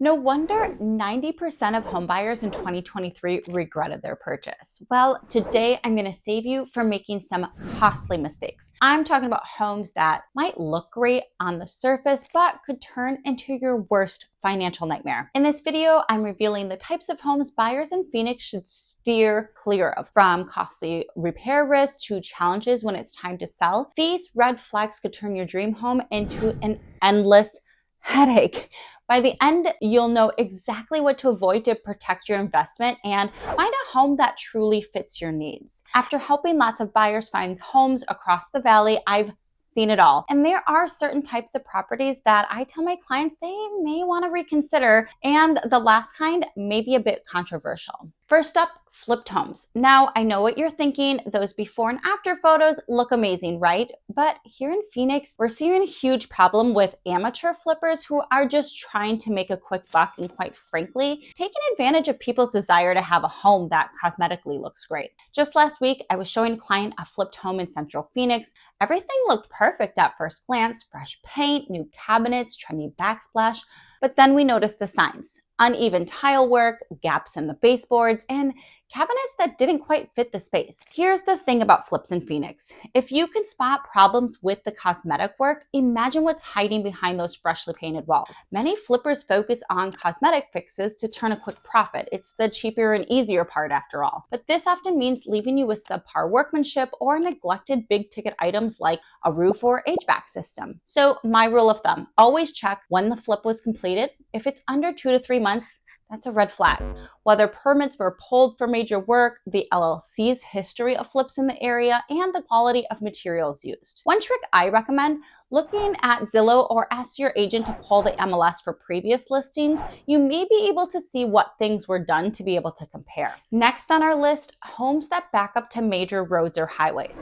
No wonder 90% of homebuyers in 2023 regretted their purchase. Well, today I'm going to save you from making some costly mistakes. I'm talking about homes that might look great on the surface, but could turn into your worst financial nightmare. In this video, I'm revealing the types of homes buyers in Phoenix should steer clear of, from costly repair risks to challenges when it's time to sell. These red flags could turn your dream home into an endless headache. By the end, you'll know exactly what to avoid to protect your investment and find a home that truly fits your needs. After helping lots of buyers find homes across the valley, I've seen it all. And there are certain types of properties that I tell my clients they may want to reconsider, and the last kind may be a bit controversial. First up, flipped homes. Now, I know what you're thinking. Those before and after photos look amazing, right? But here in Phoenix, we're seeing a huge problem with amateur flippers who are just trying to make a quick buck and, quite frankly, taking advantage of people's desire to have a home that cosmetically looks great. Just last week, I was showing a client a flipped home in Central Phoenix. Everything looked perfect at first glance: fresh paint, new cabinets, trendy backsplash. But then we noticed the signs: uneven tile work, gaps in the baseboards, and cabinets that didn't quite fit the space. Here's the thing about flips in Phoenix. If you can spot problems with the cosmetic work, imagine what's hiding behind those freshly painted walls. Many flippers focus on cosmetic fixes to turn a quick profit. It's the cheaper and easier part after all. But this often means leaving you with subpar workmanship or neglected big ticket items like a roof or HVAC system. So my rule of thumb, always check when the flip was completed. If it's under 2 to 3 months, that's a red flag. Whether permits were pulled for major work, the LLC's history of flips in the area, and the quality of materials used. One trick I recommend: looking at Zillow or ask your agent to pull the MLS for previous listings. You may be able to see what things were done to be able to compare. Next on our list, homes that back up to major roads or highways.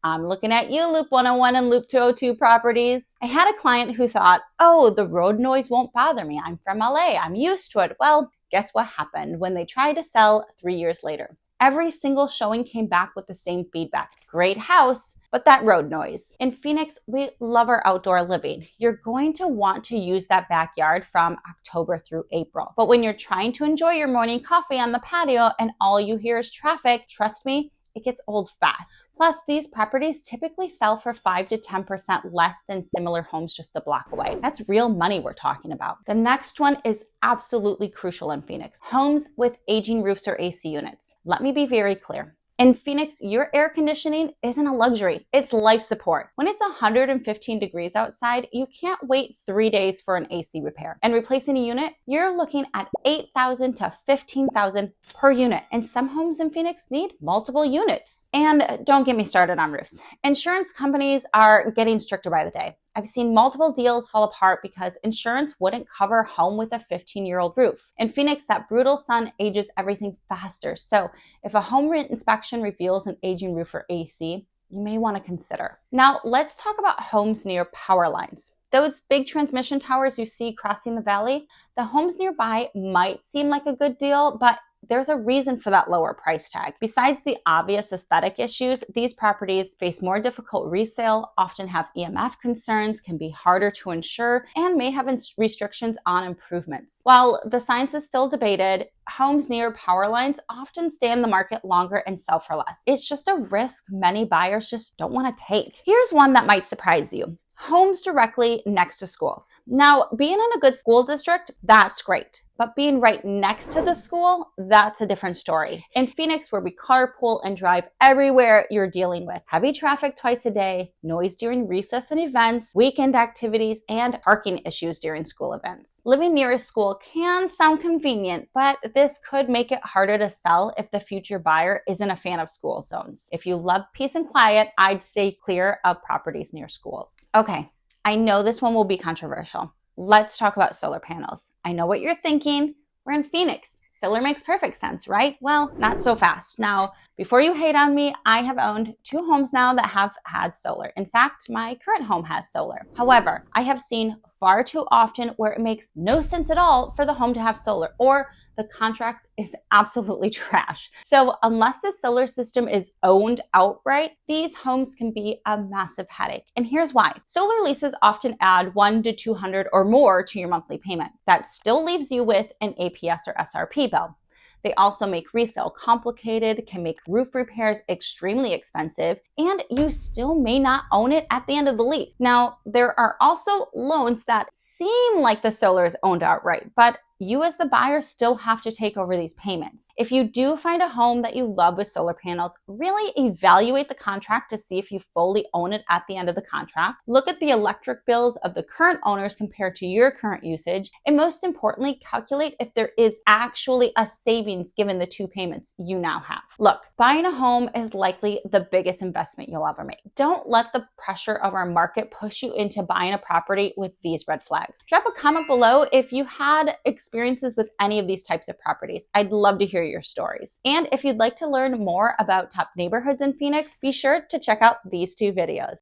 I'm looking at you, Loop 101 and Loop 202 properties. I had a client who thought, oh, the road noise won't bother me. I'm from LA. I'm used to it. Well, guess what happened when they tried to sell 3 years later? Every single showing came back with the same feedback. Great house, but that road noise. In Phoenix, we love our outdoor living. You're going to want to use that backyard from October through April. But when you're trying to enjoy your morning coffee on the patio and all you hear is traffic, trust me, it gets old fast. Plus, these properties typically sell for 5 to 10% less than similar homes just a block away. That's real money we're talking about. The next one is absolutely crucial in Phoenix: homes with aging roofs or AC units. Let me be very clear. In Phoenix, your air conditioning isn't a luxury, it's life support. When it's 115 degrees outside, you can't wait 3 days for an AC repair. And replacing a unit, you're looking at $8,000 to $15,000 per unit. And some homes in Phoenix need multiple units. And don't get me started on roofs. Insurance companies are getting stricter by the day. I've seen multiple deals fall apart because insurance wouldn't cover a home with a 15-year-old roof. In Phoenix, that brutal sun ages everything faster. So if a home inspection reveals an aging roof or AC, you may want to consider. Now, let's talk about homes near power lines. Those big transmission towers you see crossing the valley, the homes nearby might seem like a good deal, but there's a reason for that lower price tag. Besides the obvious aesthetic issues, these properties face more difficult resale, often have EMF concerns, can be harder to insure, and may have restrictions on improvements. While the science is still debated, homes near power lines often stay in the market longer and sell for less. It's just a risk many buyers just don't want to take. Here's one that might surprise you: homes directly next to schools. Now, being in a good school district, that's great. But being right next to the school, that's a different story. In Phoenix, where we carpool and drive everywhere, you're dealing with heavy traffic twice a day, noise during recess and events, weekend activities, and parking issues during school events. Living near a school can sound convenient, but this could make it harder to sell if the future buyer isn't a fan of school zones. If you love peace and quiet, I'd stay clear of properties near schools. Okay, I know this one will be controversial. Let's talk about solar panels. I know what you're thinking. We're in Phoenix. Solar makes perfect sense, right? Well, not so fast. Now, before you hate on me, I have owned 2 homes now that have had solar. In fact, my current home has solar. However, I have seen far too often where it makes no sense at all for the home to have solar, or the contract is absolutely trash. So unless the solar system is owned outright, these homes can be a massive headache. And here's why. Solar leases often add 100 to 200 or more to your monthly payment. That still leaves you with an APS or SRP bill. They also make resale complicated, can make roof repairs extremely expensive, and you still may not own it at the end of the lease. Now, there are also loans that seem like the solar is owned outright, but you as the buyer still have to take over these payments. If you do find a home that you love with solar panels, really evaluate the contract to see if you fully own it at the end of the contract. Look at the electric bills of the current owners compared to your current usage, and most importantly, calculate if there is actually a savings given the 2 payments you now have. Look, buying a home is likely the biggest investment you'll ever make. Don't let the pressure of our market push you into buying a property with these red flags. Drop a comment below if you had experiences with any of these types of properties. I'd love to hear your stories. And if you'd like to learn more about top neighborhoods in Phoenix, be sure to check out these 2 videos.